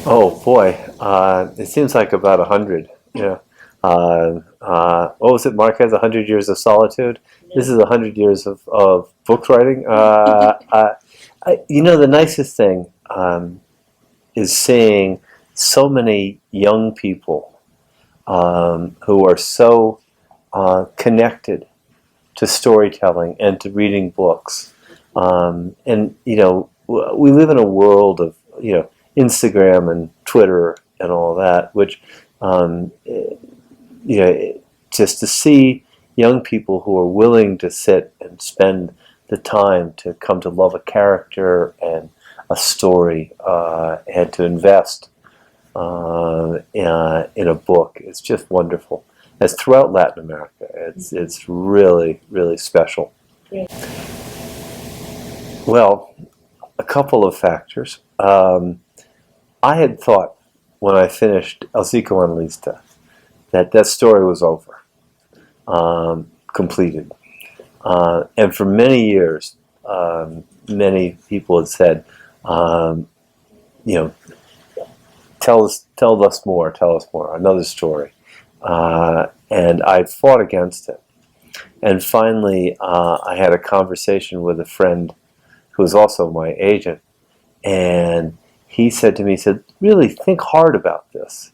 Oh boy, it seems like about 100. Yeah. What was it, Marquez? 100 years of solitude. This is 100 years of book writing. The nicest thing is seeing so many young people who are so connected to storytelling and to reading books. And we live in a world of Instagram and Twitter and all that, which just to see young people who are willing to sit and spend the time to come to love a character and a story and to invest in a book, it's just wonderful. As throughout Latin America, it's really, really special. Yeah. Well, a couple of factors. I had thought when I finished El Psicoanalista that story was over, completed. And for many years, many people had said, tell us more, another story. And I fought against it. And finally, I had a conversation with a friend who was also my agent, and he said to me, really think hard about this,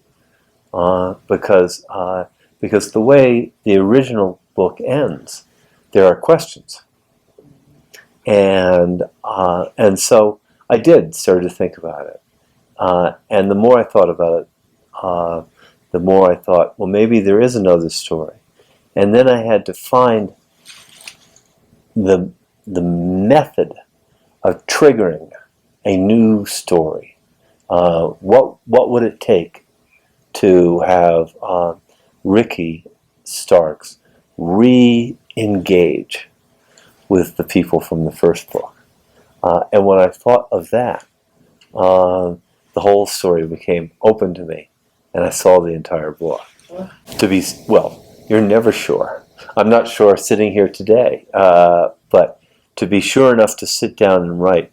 because the way the original book ends, there are questions, and so I did start to think about it, and the more I thought about it, the more I thought, well, maybe there is another story, and then I had to find the method of triggering a new story. What would it take to have Ricky Starks re-engage with the people from the first book? And when I thought of that, the whole story became open to me, and I saw the entire book. You're never sure. I'm not sure sitting here today, but to be sure enough to sit down and write,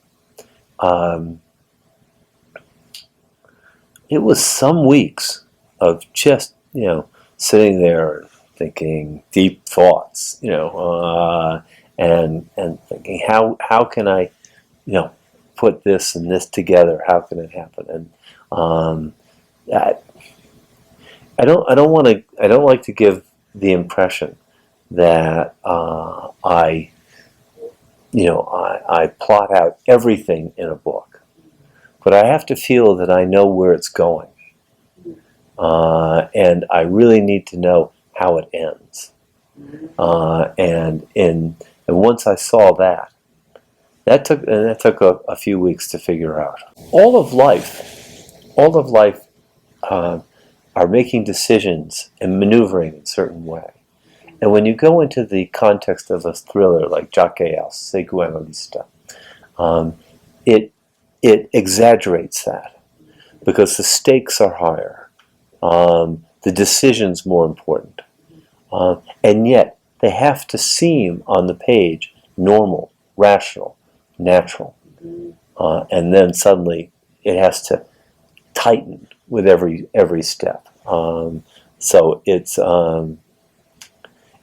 it was some weeks of just sitting there thinking deep thoughts, and thinking how can I put this and this together? How can it happen? And I don't like to give the impression that I plot out everything in a book, but I have to feel that I know where it's going, and I really need to know how it ends. And once I saw that took a few weeks to figure out. All of life are making decisions and maneuvering in a certain way. And when you go into the context of a thriller like Jacques El Psicoanalista, it exaggerates that because the stakes are higher, the decision's more important, and yet they have to seem on the page normal, rational, natural, and then suddenly it has to tighten with every step. So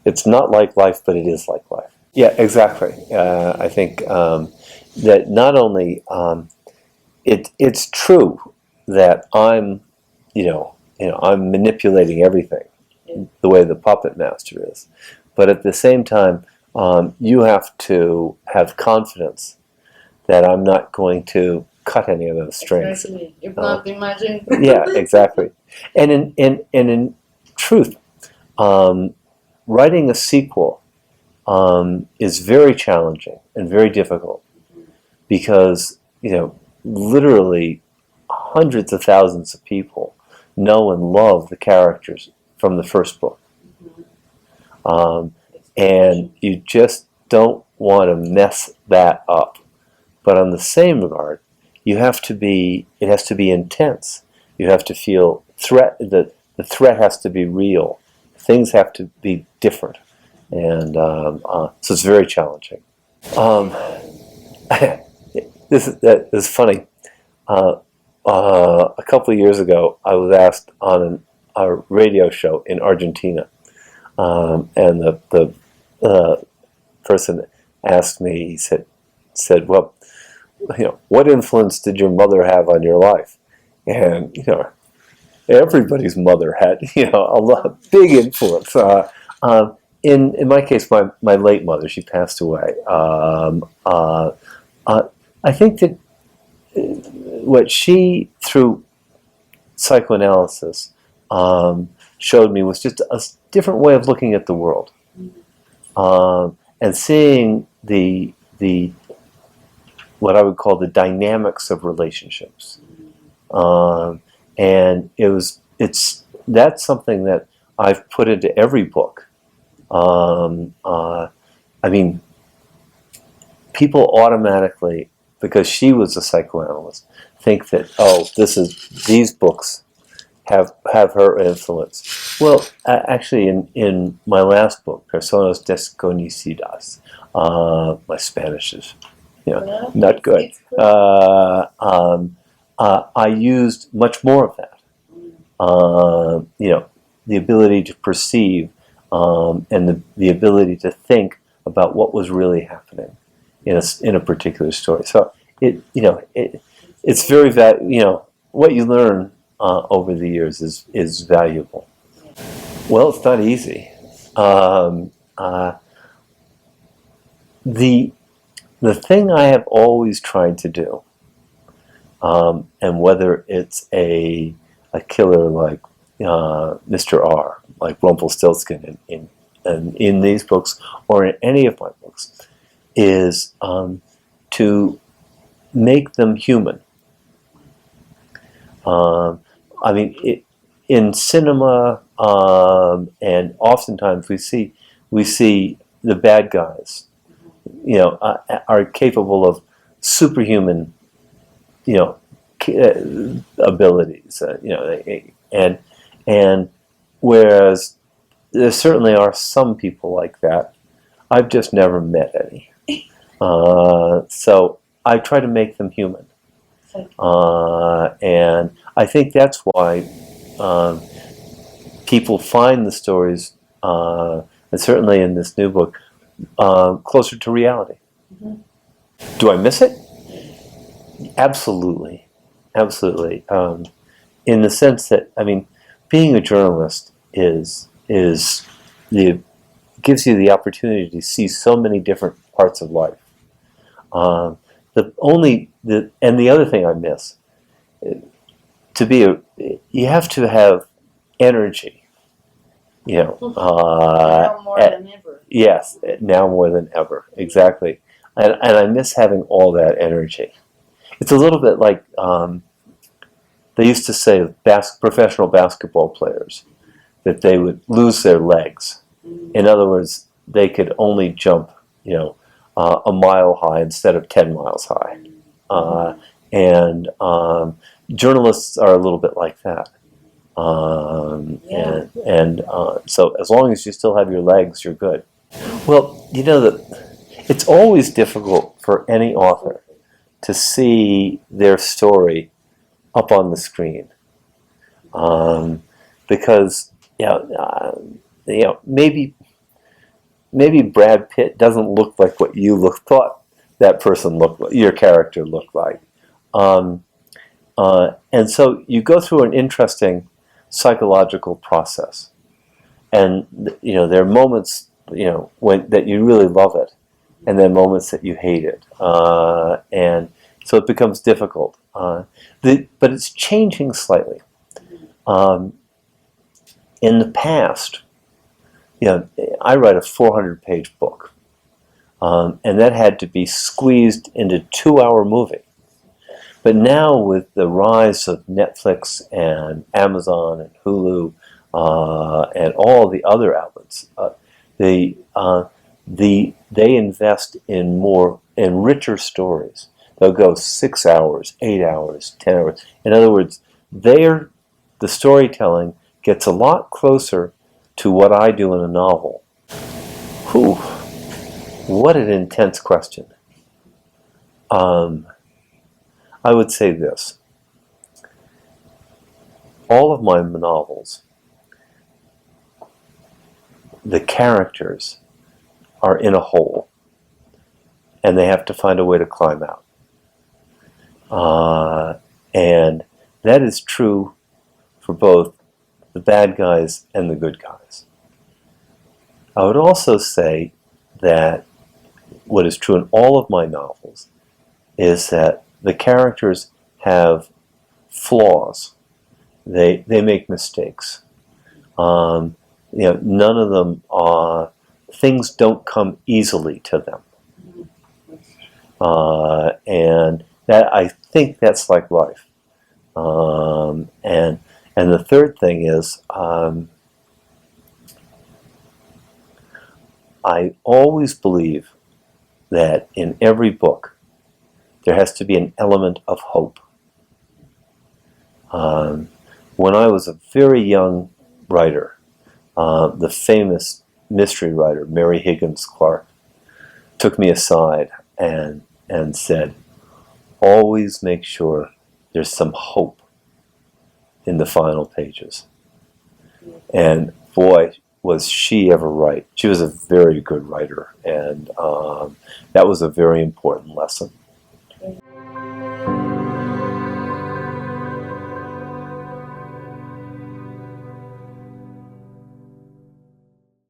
it's not like life, but it is like life. Yeah, exactly. I think that not only it's true that I'm I'm manipulating everything the way the puppet master is, but at the same time, you have to have confidence that I'm not going to cut any of those strings. Exactly. If not, imagine. Yeah, exactly. And in truth, writing a sequel is very challenging and very difficult because literally hundreds of thousands of people know and love the characters from the first book, and you just don't want to mess that up. But on the same regard, it has to be intense. You have to feel threat. The threat has to be real. Things have to be different, and so it's very challenging. This is funny. a couple of years ago, I was asked on a radio show in Argentina, and the person asked me. He said, "Well, what influence did your mother have on your life?" And everybody's mother had a lot big influence. In my case, my late mother, she passed away. I think that what she, through psychoanalysis, showed me was just a different way of looking at the world, and seeing the what I would call the dynamics of relationships. And that's something that I've put into every book. I mean, people automatically, because she was a psychoanalyst, think that these books have her influence. Well, actually, in my last book, Personas Desconocidas, my Spanish is not good. I used much more of that. The ability to perceive, and the ability to think about what was really happening in a particular story. So it's very what you learn over the years is valuable. Well, it's not easy. The thing I have always tried to do, and whether it's a killer like Mr. R, like Rumpelstiltskin in these books, or in any of my books, is to make them human. In cinema, and oftentimes we see the bad guys, are capable of superhuman, abilities, and whereas there certainly are some people like that, I've just never met any. So I try to make them human, and I think that's why people find the stories, and certainly in this new book, closer to reality. Mm-hmm. Do I miss it? Absolutely, absolutely. In the sense that, being a journalist gives you the opportunity to see so many different parts of life. The other thing I miss, you have to have energy. Now more than ever. Yes, now more than ever, exactly. And I miss having all that energy. It's a little bit like they used to say of professional basketball players that they would lose their legs. In other words, they could only jump, a mile high instead of 10 miles high. And journalists are a little bit like that. So as long as you still have your legs, you're good. Well, it's always difficult for any author to see their story up on the screen, because maybe Brad Pitt doesn't look like what you thought that person your character looked like, and so you go through an interesting psychological process, and there are moments that you really love it, and then moments that you hate it, and so it becomes difficult. But it's changing slightly. In the past, I write a 400-page book, and that had to be squeezed into a 2-hour movie. But now, with the rise of Netflix and Amazon and Hulu and all the other outlets, they invest in richer stories. They'll go 6 hours, 8 hours, 10 hours. In other words, the storytelling gets a lot closer to what I do in a novel. Whew, what an intense question. I would say this. all of my novels, the characters are in a hole, and they have to find a way to climb out. And that is true for both the bad guys and the good guys. I would also say that what is true in all of my novels is that the characters have flaws. They make mistakes. None of them things don't come easily to them. And that, I think that's like life. And the third thing is, I always believe that in every book there has to be an element of hope. When I was a very young writer, the famous mystery writer Mary Higgins Clark took me aside and said, always make sure there's some hope in the final pages. And boy, was she ever right. She was a very good writer, and that was a very important lesson.